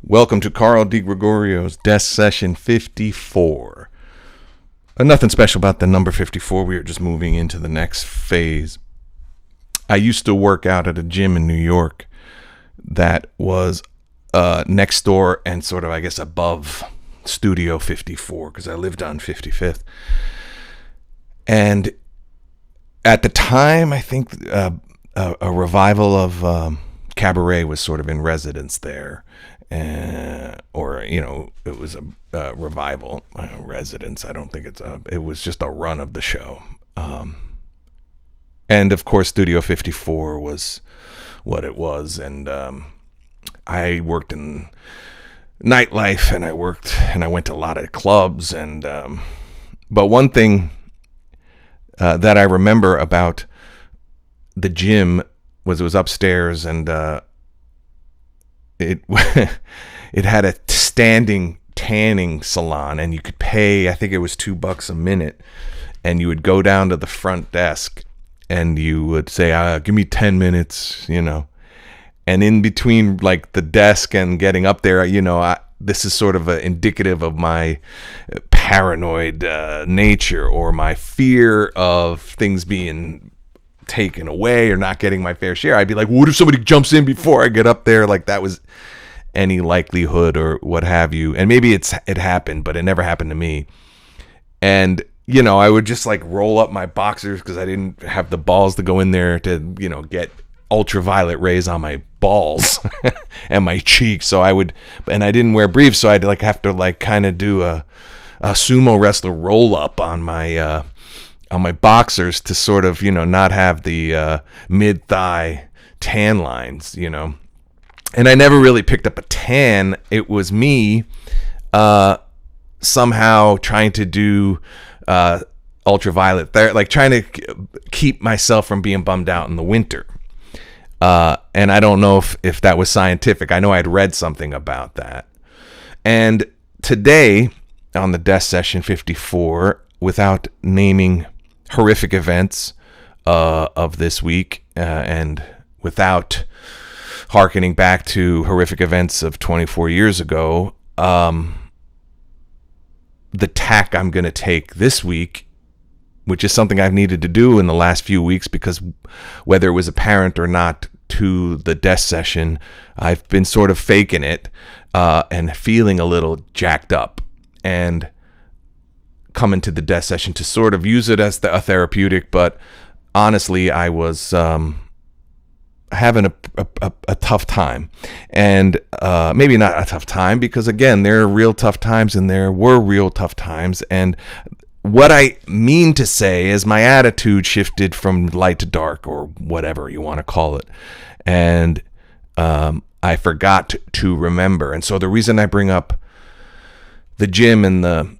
Welcome to Carl DeGregorio's Desk Session 54. Nothing special about the number 54. We are just moving into the next phase. I used to work out at a gym in New York that was next door and sort of, I guess, above Studio 54 because I lived on 55th. And at the time, I think a revival of cabaret was sort of in residence there. It was a revival residence. I don't think it was just a run of the show. And of course, Studio 54 was what it was. And I worked in nightlife and I went to a lot of clubs. And but one thing that I remember about the gym was it was upstairs and it had a standing tanning salon, and you could pay, I think it was $2 a minute, and you would go down to the front desk and you would say, give me 10 minutes, and in between like the desk and getting up there, this is sort of indicative of my paranoid nature or my fear of things being taken away or not getting my fair share. I'd be like, what if somebody jumps in before I get up there? Like that was any likelihood or what have you. And maybe it happened, but it never happened to me. And, I would just like roll up my boxers because I didn't have the balls to go in there to, get ultraviolet rays on my balls and my cheeks. So I didn't wear briefs. So I'd like have to like kind of do a sumo wrestler roll up on my boxers to sort of, not have the mid-thigh tan lines, And I never really picked up a tan. It was me somehow trying to do ultraviolet there, like trying to keep myself from being bummed out in the winter. And I don't know if that was scientific. I know I'd read something about that. And today on the Death Session 54, without naming horrific events of this week and without hearkening back to horrific events of 24 years ago, the tack I'm going to take this week, which is something I've needed to do in the last few weeks because whether it was apparent or not to the desk session, I've been sort of faking it and feeling a little jacked up and coming to the desk session to sort of use it as a therapeutic. But honestly, I was having a tough time, and maybe not a tough time because again, there are real tough times and there were real tough times. And what I mean to say is my attitude shifted from light to dark or whatever you want to call it. And I forgot to remember. And so the reason I bring up the gym and the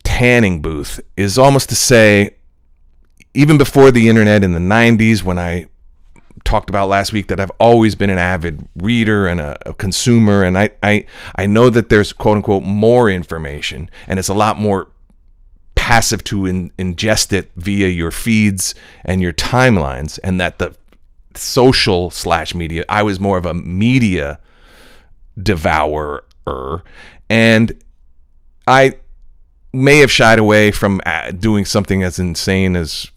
tanning booth is almost to say, even before the internet in the 90s, when I talked about last week that I've always been an avid reader and a consumer, and I know that there's quote unquote more information and it's a lot more passive to ingest it via your feeds and your timelines, and that the social / media, I was more of a media devourer, and I may have shied away from doing something as insane as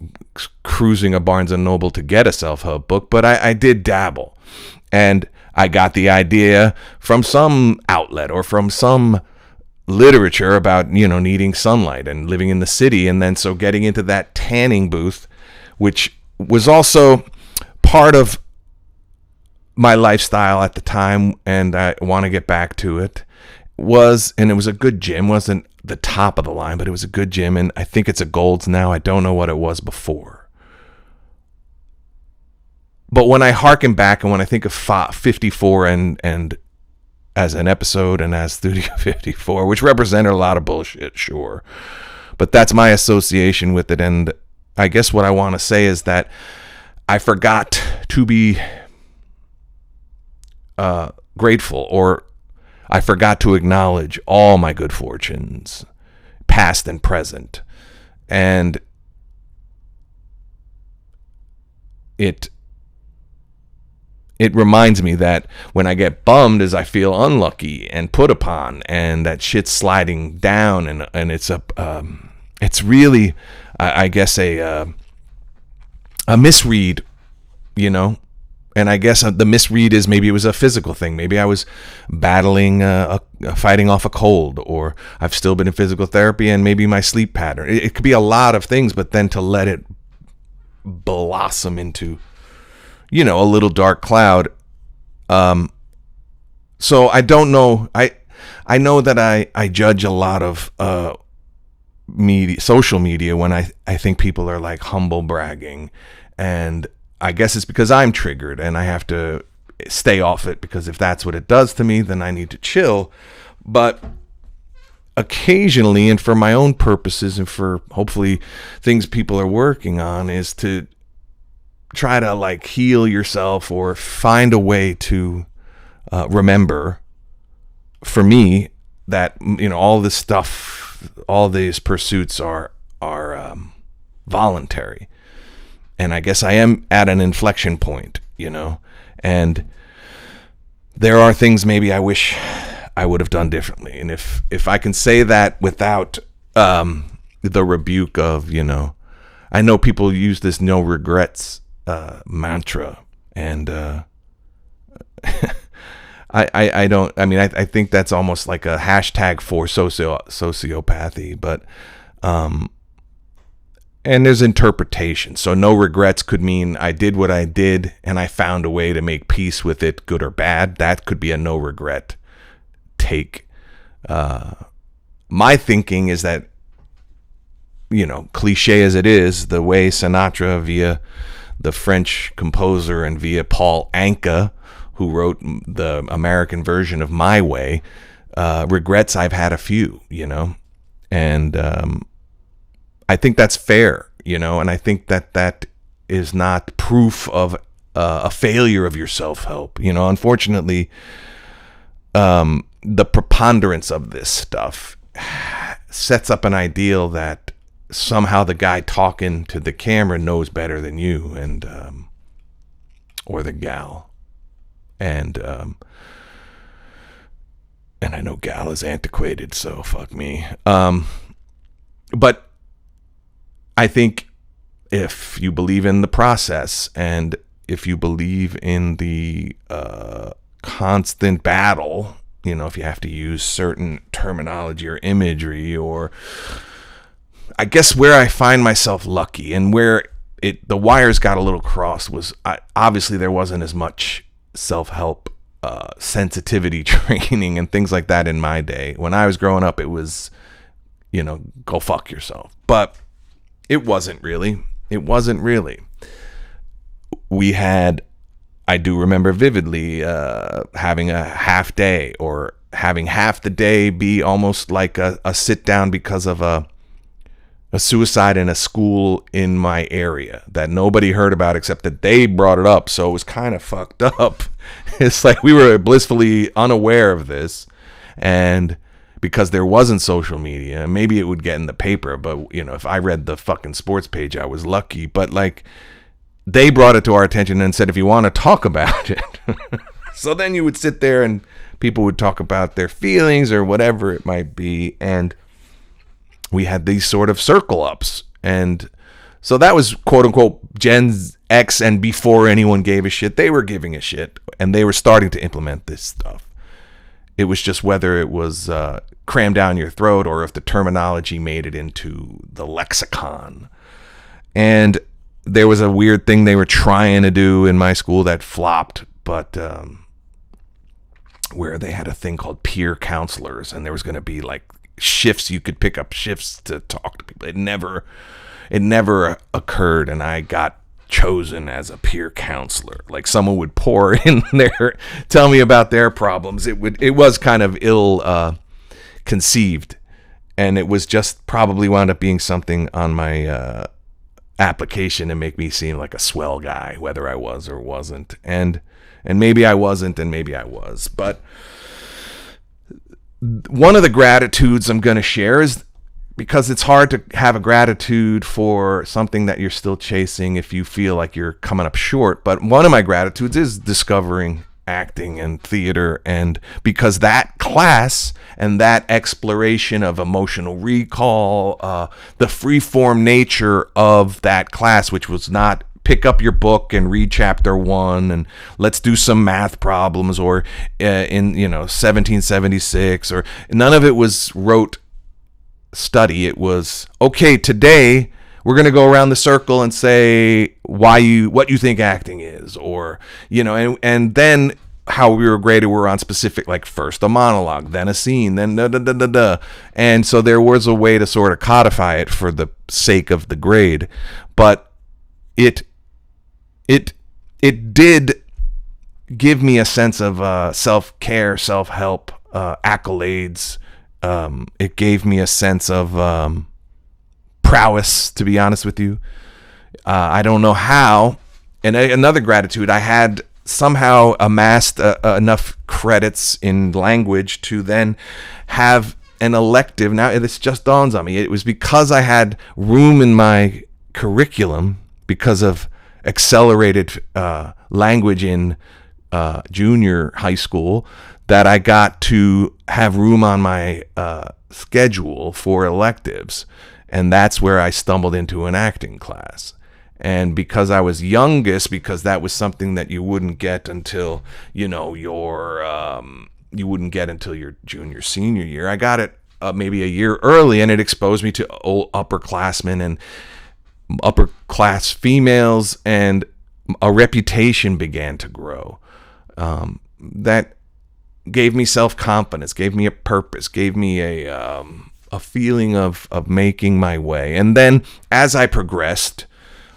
cruising a Barnes & Noble to get a self-help book, but I did dabble. And I got the idea from some outlet or from some literature about, needing sunlight and living in the city. And then so getting into that tanning booth, which was also part of my lifestyle at the time, and I want to get back to it, and it was a good gym. Wasn't the top of the line, but it was a good gym, and I think it's a Gold's now. I don't know what it was before. But when I hearken back and when I think of 54 and as an episode and as Studio 54, which represented a lot of bullshit, sure, but that's my association with it. And I guess what I want to say is that I forgot to be grateful, or I forgot to acknowledge all my good fortunes, past and present. And it it reminds me that when I get bummed is I feel unlucky and put upon, and that shit's sliding down, and it's it's really, I guess, a misread, you know. And I guess the misread is maybe it was a physical thing. Maybe I was battling, fighting off a cold, or I've still been in physical therapy, and maybe my sleep pattern. It could be a lot of things, but then to let it blossom into, you know, a little dark cloud. So I don't know. I know that I judge a lot of media, social media, when I think people are like humble bragging, and I guess it's because I'm triggered and I have to stay off it, because if that's what it does to me, then I need to chill. But occasionally, and for my own purposes and for hopefully things people are working on, is to try to like heal yourself or find a way to remember, for me, that, you know, all this stuff, all these pursuits are voluntary. And I guess I am at an inflection point, you know, and there are things maybe I wish I would have done differently. And if I can say that without the rebuke of, you know, I know people use this no regrets mantra, and I don't, I mean, I think that's almost like a hashtag for sociopathy, but and there's interpretation. So no regrets could mean I did what I did and I found a way to make peace with it, good or bad. That could be a no regret take. My thinking is that, you know, cliche as it is, the way Sinatra, via the French composer and via Paul Anka, who wrote the American version of My Way, regrets, I've had a few, you know, and I think that's fair, you know, and I think that that is not proof of a failure of your self-help. You know, unfortunately, the preponderance of this stuff sets up an ideal that somehow the guy talking to the camera knows better than you, and or the gal, and I know gal is antiquated, so fuck me. But I think if you believe in the process, and if you believe in the constant battle, you know, if you have to use certain terminology or imagery, or I guess where I find myself lucky and where the wires got a little crossed was, obviously there wasn't as much self-help sensitivity training and things like that in my day. When I was growing up, it was, you know, go fuck yourself. But it wasn't really. It wasn't really. We had, I do remember vividly, having a half day, or having half the day be almost like a sit down because of a suicide in a school in my area that nobody heard about except that they brought it up. So it was kind of fucked up. It's like we were blissfully unaware of this, and because there wasn't social media, maybe it would get in the paper, but, you know, if I read the fucking sports page, I was lucky. But like, they brought it to our attention and said, if you want to talk about it. So then you would sit there and people would talk about their feelings or whatever it might be, and we had these sort of circle ups. And so that was quote unquote Gen X, and before anyone gave a shit, they were giving a shit, and they were starting to implement this stuff. It was just whether it was crammed down your throat or if the terminology made it into the lexicon. And there was a weird thing they were trying to do in my school that flopped, but where they had a thing called peer counselors, and there was going to be like shifts. You could pick up shifts to talk to people. It never occurred, and I got chosen as a peer counselor. Like, someone would pour in there, tell me about their problems. It was kind of ill conceived, and it was just probably wound up being something on my application to make me seem like a swell guy, whether I was or wasn't. And maybe I wasn't, and maybe I was. But one of the gratitudes I'm going to share is because it's hard to have a gratitude for something that you're still chasing if you feel like you're coming up short. But one of my gratitudes is discovering acting and theater, and because that class and that exploration of emotional recall, the free-form nature of that class, which was not pick up your book and read chapter 1 and let's do some math problems, or in 1776, or none of it was rote study. It was, okay, today we're going to go around the circle and say what you think acting is, or and then how we were graded were on specific, like first a monologue, then a scene, then and so there was a way to sort of codify it for the sake of the grade. But it did give me a sense of self-care, self-help, accolades. It gave me a sense of prowess, to be honest with you. I don't know how. And another gratitude, I had somehow amassed enough credits in language to then have an elective. Now this just dawns on me. It was because I had room in my curriculum because of accelerated language in junior high school that I got to have room on my schedule for electives. And that's where I stumbled into an acting class. And because I was youngest, because that was something that you wouldn't get until, you wouldn't get until your junior, senior year, I got it maybe a year early, and it exposed me to old upperclassmen and upper class females, and a reputation began to grow. That gave me self-confidence, gave me a purpose, gave me a feeling of making my way. And then as I progressed,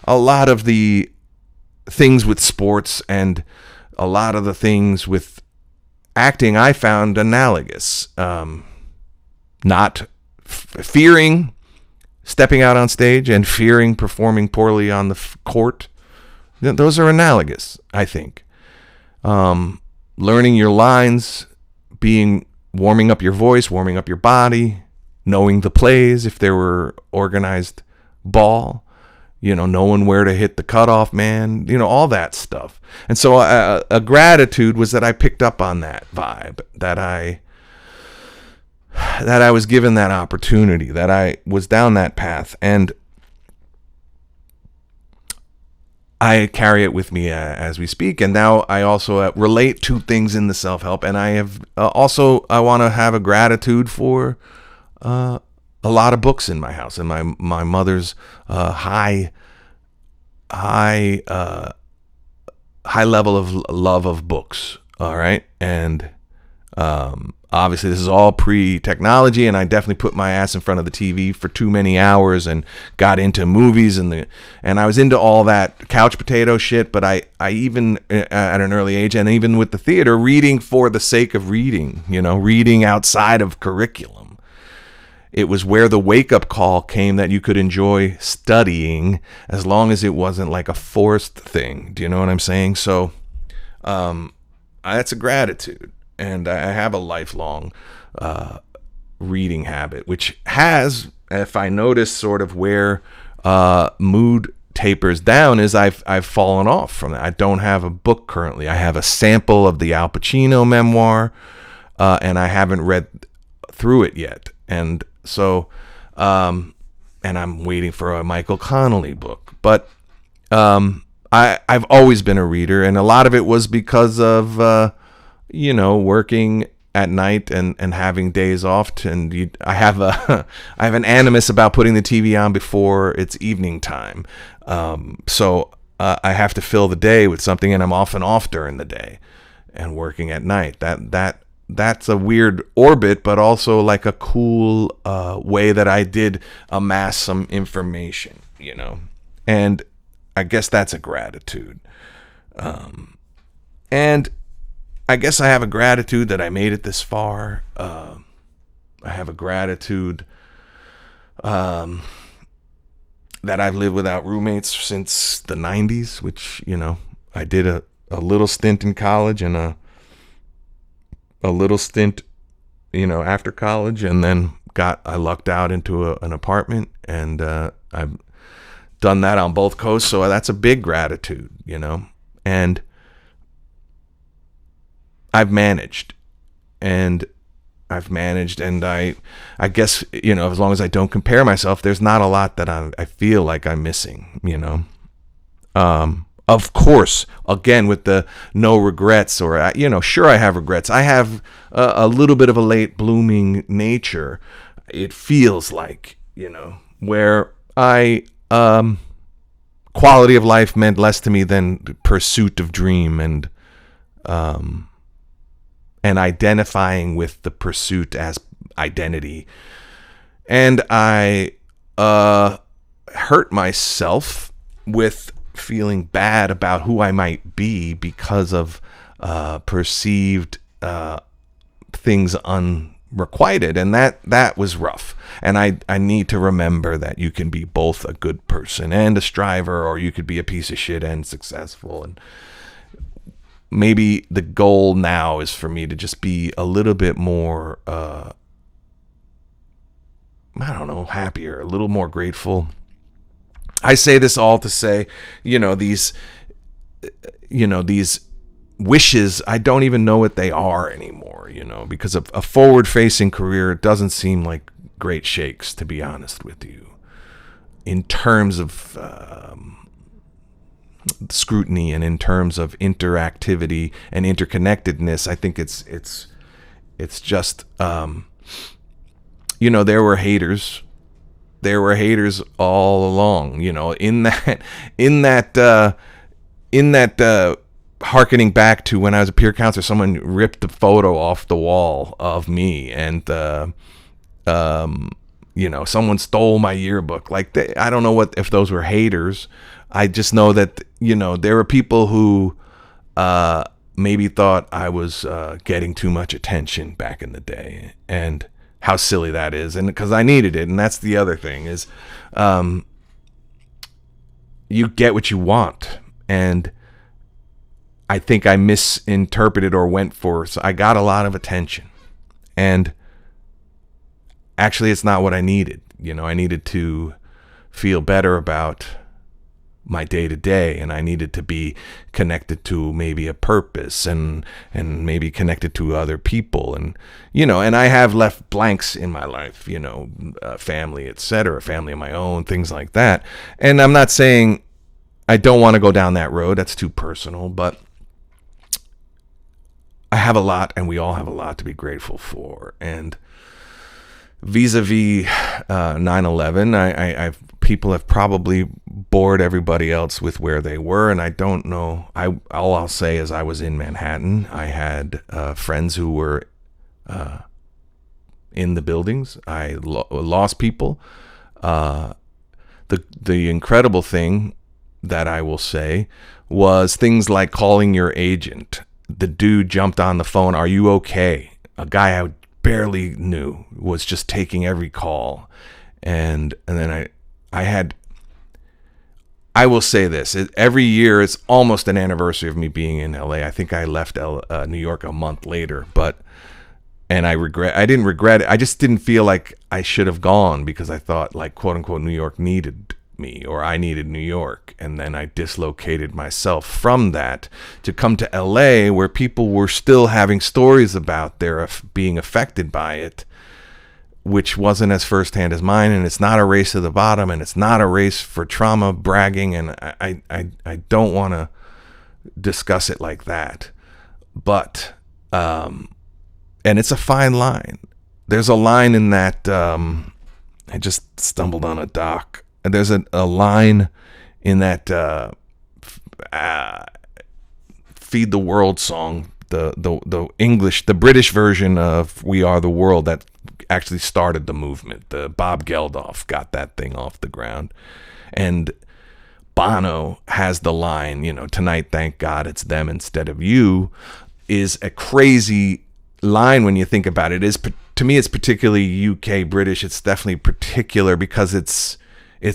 a lot of the things with sports and a lot of the things with acting I found analogous. Not fearing stepping out on stage and fearing performing poorly on the court. Those are analogous, I think. Learning your lines, warming up your voice, warming up your body, knowing the plays if there were organized ball, knowing where to hit the cutoff man, all that stuff. And so a gratitude was that I picked up on that vibe, that I was given that opportunity, that I was down that path, and I carry it with me as we speak. And now I also relate to things in the self-help, and I have I want to have a gratitude for a lot of books in my house, and my mother's high level of love of books. All right, and obviously this is all pre-technology, and I definitely put my ass in front of the TV for too many hours and got into movies and I was into all that couch potato shit. But I even at an early age, and even with the theater, reading for the sake of reading, reading outside of curriculum. It was where the wake-up call came that you could enjoy studying as long as it wasn't like a forced thing. Do you know what I'm saying? So that's a gratitude. And I have a lifelong reading habit, which has, if I notice sort of where mood tapers down, is I've fallen off from that. I don't have a book currently. I have a sample of the Al Pacino memoir, and I haven't read through it yet. And so, and I'm waiting for a Michael Connelly book. But I've always been a reader, and a lot of it was because of working at night and having days off. I have an animus about putting the TV on before it's evening time. So I have to fill the day with something, and I'm often off during the day and working at night. That's a weird orbit, but also like a cool way that I did amass some information, and I guess that's a gratitude. And I guess I have a gratitude that I made it this far. I have a gratitude that I've lived without roommates since the 90s, which, I did a little stint in college and a little stint, after college, and then I lucked out into an apartment, and I've done that on both coasts. So that's a big gratitude, and I've managed, and I guess, as long as I don't compare myself, there's not a lot that I feel like I'm missing, Of course, again, with the no regrets, or, sure, I have regrets. I have a little bit of a late blooming nature. It feels like, where quality of life meant less to me than pursuit of dream, and identifying with the pursuit as identity. And I hurt myself with feeling bad about who I might be because of perceived things unrequited, and that was rough. And I need to remember that you can be both a good person and a striver, or you could be a piece of shit and successful. And maybe the goal now is for me to just be a little bit more happier, a little more grateful. I say this all to say, these wishes, I don't even know what they are anymore, because of a forward-facing career, it doesn't seem like great shakes, to be honest with you. In terms of scrutiny, and in terms of interactivity and interconnectedness, I think it's just, there were haters. There were haters all along, in that hearkening back to when I was a peer counselor, someone ripped a photo off the wall of me, and someone stole my yearbook. Like, I don't know if those were haters. I just know that, there were people who maybe thought I was getting too much attention back in the day, and how silly that is. And because I needed it. And that's the other thing is, you get what you want. And I think I misinterpreted or went for, so I got a lot of attention, and actually it's not what I needed. I needed to feel better about my day to day, and I needed to be connected to maybe a purpose, and maybe connected to other people, and and I have left blanks in my life, family, etc., family of my own, things like that. And I'm not saying I don't want to go down that road, that's too personal, but I have a lot, and we all have a lot to be grateful for. And vis-a-vis 9/11, I've people have probably bored everybody else with where they were, and I don't know. All I'll say is I was in Manhattan. I had friends who were in the buildings. I lost people. The incredible thing that I will say was things like calling your agent. The dude jumped on the phone. Are you okay? A guy I barely knew was just taking every call. And then I will say this, every year it's almost an anniversary of me being in LA. I think I left New York a month later, and I didn't regret it. I just didn't feel like I should have gone, because I thought, like, quote unquote, New York needed me, or I needed New York. And then I dislocated myself from that to come to LA, where people were still having stories about their being affected by it, which wasn't as firsthand as mine. And it's not a race to the bottom, and it's not a race for trauma bragging. And I don't want to discuss it like that, but, and it's a fine line. There's a line in that, I just stumbled on a doc. There's a line in that Feed the World song, the English, the British version of We Are the World, that actually started the movement. The Bob Geldof got that thing off the ground. And Bono has the line, tonight, thank God it's them instead of you, is a crazy line when you think about it. To me, it's particularly UK British. It's definitely particular because it's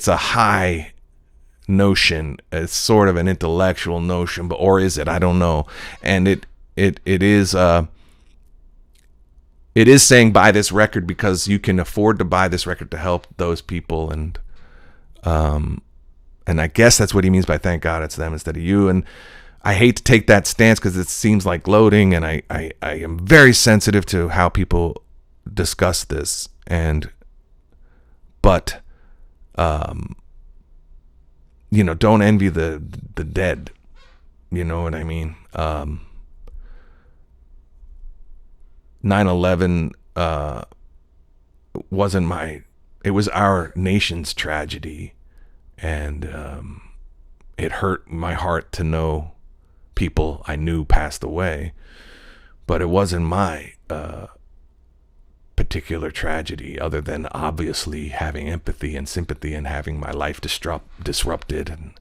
a high notion. It's sort of an intellectual notion, or is it? I don't know. And it is it is saying buy this record because you can afford to buy this record to help those people. And I guess that's what he means by thank God it's them instead of you. And I hate to take that stance because it seems like gloating, and I am very sensitive to how people discuss this. But don't envy the dead. You know what I mean? 9/11 it was our nation's tragedy, and it hurt my heart to know people I knew passed away, but it wasn't my particular tragedy, other than obviously having empathy and sympathy and having my life disrupted and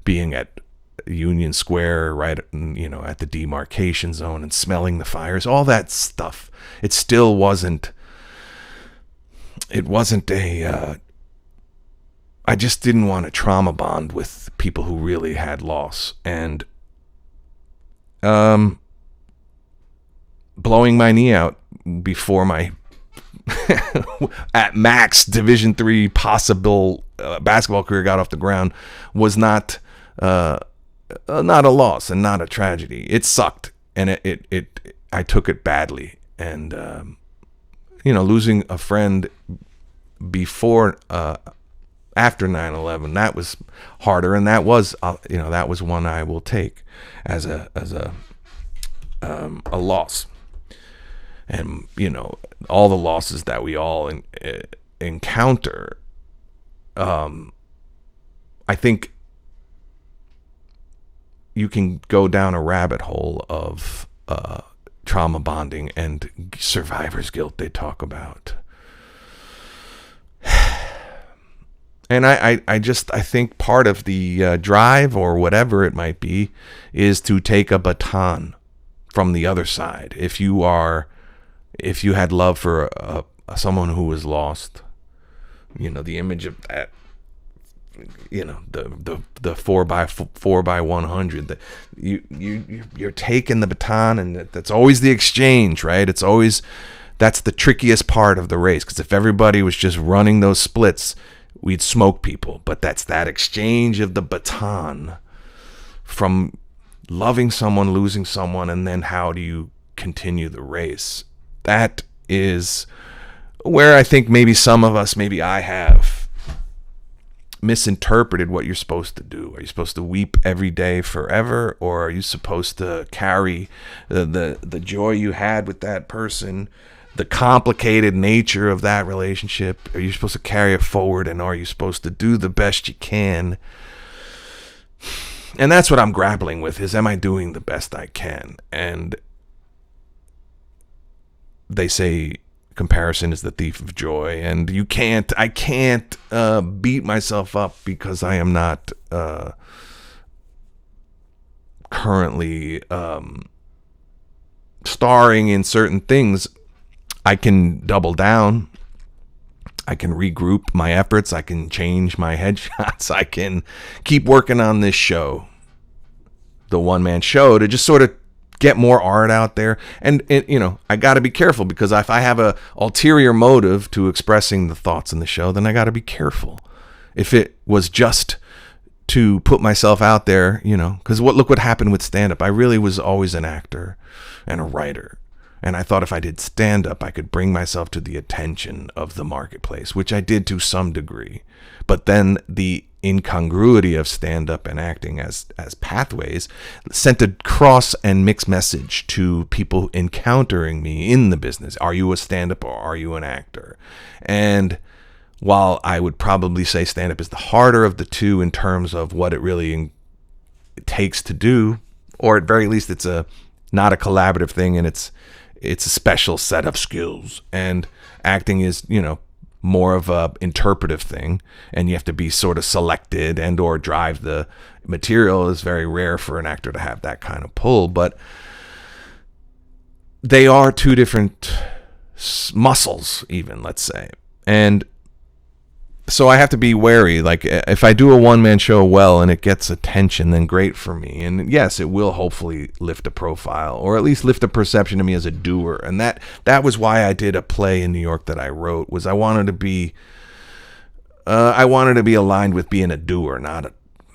being at Union Square, right, at the demarcation zone and smelling the fires, all that stuff. It still wasn't. It wasn't I just didn't want to trauma bond with people who really had loss, and blowing my knee out before my at max Division III possible basketball career got off the ground was not a loss and not a tragedy. It sucked, and I took it badly, and losing a friend before after 9/11, that was harder, and that was that was one I will take as a loss. And all the losses that we all encounter, I think you can go down a rabbit hole of trauma bonding and survivor's guilt they talk about. And I think part of the drive, or whatever it might be, is to take a baton from the other side. If you had love for someone who was lost, the image of that, the 4x100, that you're taking the baton, and that's always the exchange, right? That's the trickiest part of the race, because if everybody was just running those splits, we'd smoke people. But that's that exchange of the baton from loving someone, losing someone, and then how do you continue the race? That is where I think maybe some of us, maybe I have misinterpreted what you're supposed to do. Are you supposed to weep every day forever, or are you supposed to carry the joy you had with that person, the complicated nature of that relationship? Are you supposed to carry it forward, and are you supposed to do the best you can? And that's what I'm grappling with, is am I doing the best I can? And they say comparison is the thief of joy, and I can't beat myself up because I am not currently starring in certain things. I can double down. I can regroup my efforts. I can change my headshots. I can keep working on this show, the one-man show, to just sort of get more art out there. And I got to be careful, because if I have a ulterior motive to expressing the thoughts in the show, then I got to be careful. If it was just to put myself out there, because look what happened with stand-up. I really was always an actor and a writer. And I thought if I did stand-up, I could bring myself to the attention of the marketplace, which I did to some degree. But then the incongruity of stand-up and acting as pathways sent a cross and mixed message to people encountering me in the business. Are you a stand-up, or are you an actor? And while I would probably say stand-up is the harder of the two in terms of what it really takes to do, or at very least it's not a collaborative thing, and it's a special set of skills, and acting is more of a interpretive thing, and you have to be sort of selected and or drive the material. Is very rare for an actor to have that kind of pull, but they are two different muscles, even, let's say. And so I have to be wary. Like, if I do a one-man show well and it gets attention, then great for me. And yes, it will hopefully lift a profile, or at least lift a perception of me as a doer. And that was why I did a play in New York that I wrote, was I wanted to be aligned with being a doer, not a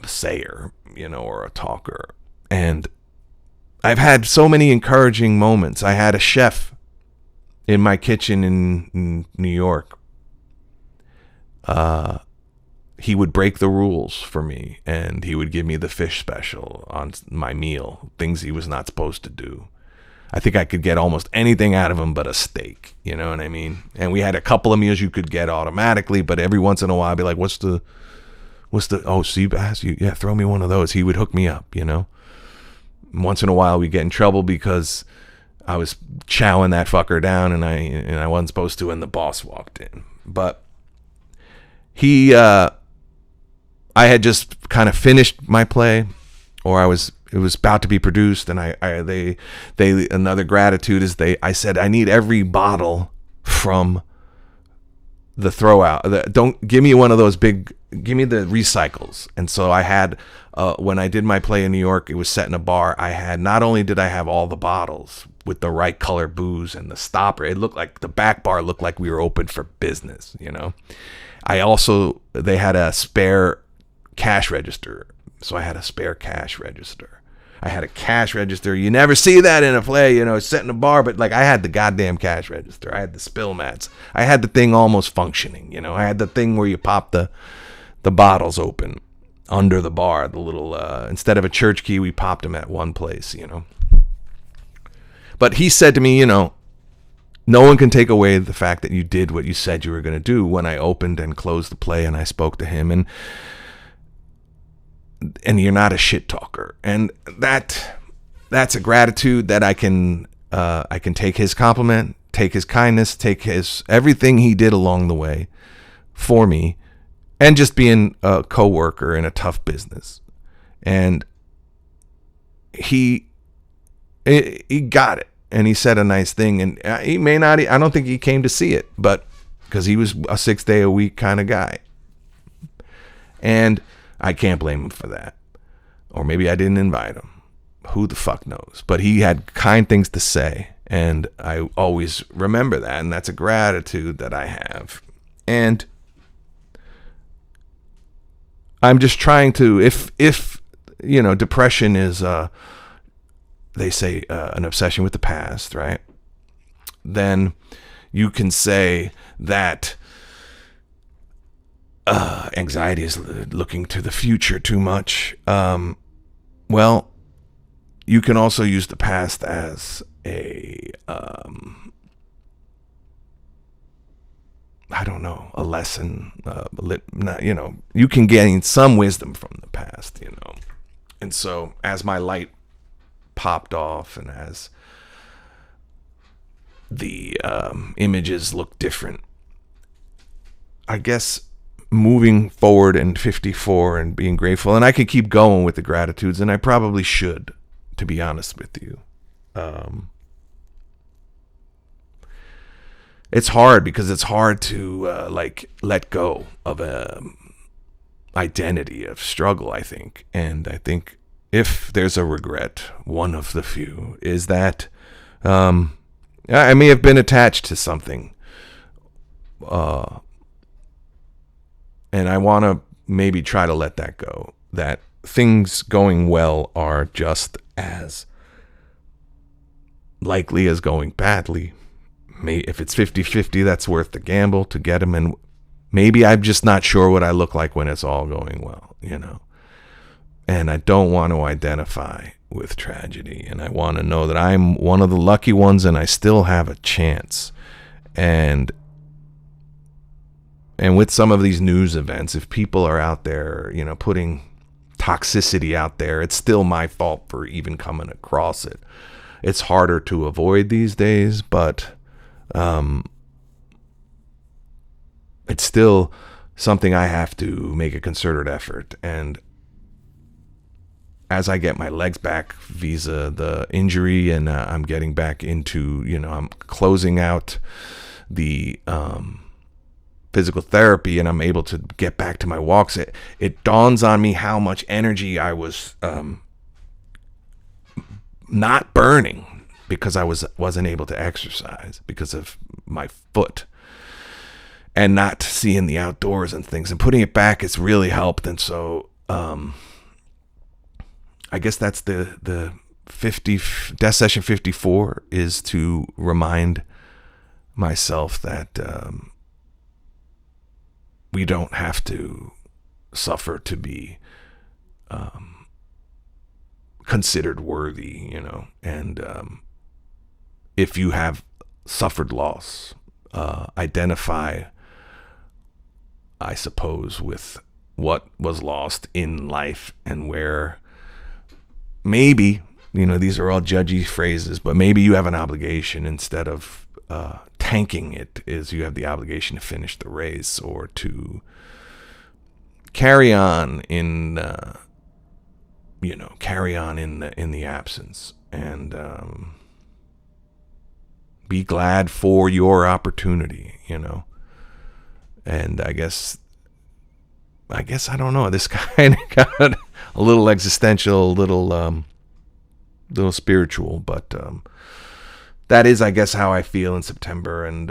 sayer, or a talker. And I've had so many encouraging moments. I had a chef in my kitchen in New York. He would break the rules for me, and he would give me the fish special on my meal, things he was not supposed to do. I think I could get almost anything out of him but a steak, you know what I mean? And we had a couple of meals you could get automatically, but every once in a while I'd be like, what's the sea bass? Yeah, throw me one of those. He would hook me up, Once in a while we get in trouble because I was chowing that fucker down and I wasn't supposed to, and the boss walked in. But I had just kind of finished my play, or it was about to be produced, and another gratitude is I said, I need every bottle from the throw out. Don't give me one of those big, give me the recycles. And so I had, when I did my play in New York, it was set in a bar. Not only did I have all the bottles with the right color booze and the stopper, it looked like the back bar looked like we were open for business, they had a spare cash register. So I had a spare cash register. I had a cash register. You never see that in a play, it's set in a bar, but I had the goddamn cash register. I had the spill mats. I had the thing almost functioning, I had the thing where you pop the bottles open under the bar, the little, instead of a church key, we popped them at one place, But he said to me, no one can take away the fact that you did what you said you were going to do, when I opened and closed the play and I spoke to him, and you're not a shit talker. And that's a gratitude that I can take his compliment, take his kindness, take his everything he did along the way for me, and just being a coworker in a tough business. And he got it. And he said a nice thing, and he may not, I don't think he came to see it, but because he was a 6-day-a-week kind of guy. And I can't blame him for that. Or maybe I didn't invite him. Who the fuck knows? But he had kind things to say, and I always remember that, and that's a gratitude that I have. And I'm just trying to, if depression is they say an obsession with the past, right? Then you can say that anxiety is looking to the future too much. Well, you can also use the past as a a lesson. You can gain some wisdom from the past, And so as my light popped off, and as the images look different, I guess moving forward in 54 and being grateful, and I could keep going with the gratitudes, and I probably should, to be honest with you. It's hard because it's hard to let go of a identity of struggle, I think. And I think if there's a regret, one of the few, is that I may have been attached to something. And I want to maybe try to let that go. That things going well are just as likely as going badly. If it's 50-50, that's worth the gamble to get them. And maybe I'm just not sure what I look like when it's all going well, And I don't want to identify with tragedy. And I want to know that I'm one of the lucky ones and I still have a chance. And with some of these news events, if people are out there, putting toxicity out there, it's still my fault for even coming across it. It's harder to avoid these days, but it's still something I have to make a concerted effort. And as I get my legs back via the injury, and I'm getting back into, I'm closing out the physical therapy and I'm able to get back to my walks, it dawns on me how much energy I was not burning because I wasn't able to exercise because of my foot and not seeing the outdoors and things, and putting it back has really helped. And so I guess that's the Death Session 54 is to remind myself that we don't have to suffer to be considered worthy, and if you have suffered loss, identify, I suppose, with what was lost in life and where maybe, these are all judgy phrases, but maybe you have an obligation instead of tanking it, is you have the obligation to finish the race or to carry on in the absence, and be glad for your opportunity, and I guess I don't know, this kind of got a little existential, little spiritual, but that is, I guess, how I feel in September. And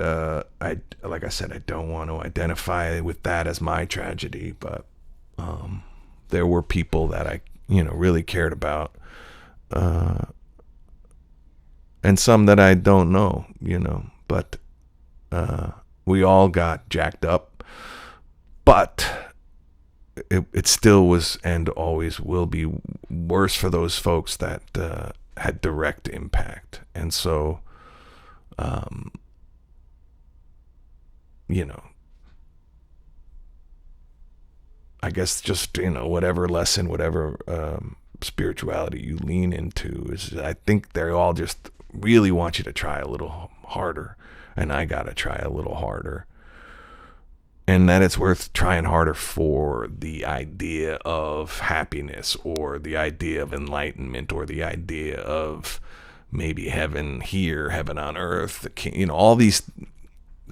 like I said, I don't want to identify with that as my tragedy, but there were people that I really cared about, and some that I don't know, but we all got jacked up, but it still was and always will be worse for those folks that had direct impact. And so I guess just whatever lesson, whatever spirituality you lean into, is, I think they all just really want you to try a little harder, and I gotta try a little harder, and that it's worth trying harder for the idea of happiness, or the idea of enlightenment, or the idea of maybe heaven here, heaven on earth, all these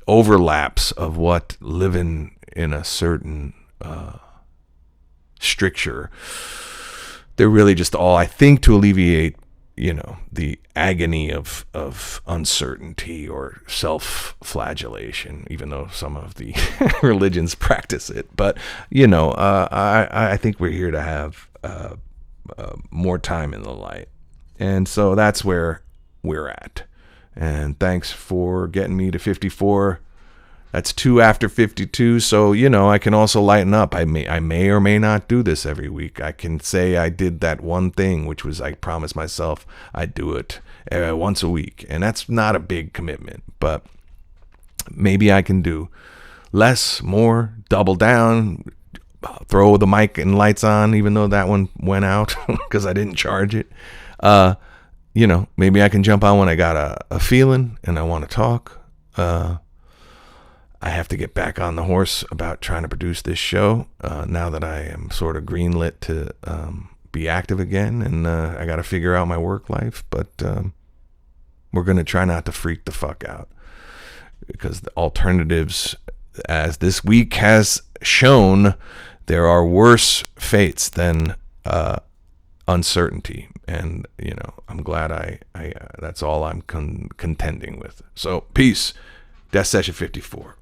overlaps of what living in a certain stricture. They're really just all, I think, to alleviate the agony of uncertainty or self-flagellation, even though some of the religions practice it. But I think we're here to have more time in the light, and so that's where we're at. And thanks for getting me to 54. That's 2 after 52, so I can also lighten up. I may or may not do this every week. I can say I did that one thing, which was I promised myself I'd do it once a week, and that's not a big commitment. But maybe I can do less, more, double down, throw the mic and lights on, even though that one went out because I didn't charge it. Maybe I can jump on when I got a feeling and I want to talk. I have to get back on the horse about trying to produce this show now that I am sort of greenlit to be active again, and I got to figure out my work life. But we're going to try not to freak the fuck out, because the alternatives, as this week has shown, there are worse fates than uncertainty. And I'm glad I that's all I'm contending with. So peace. Death Session 54.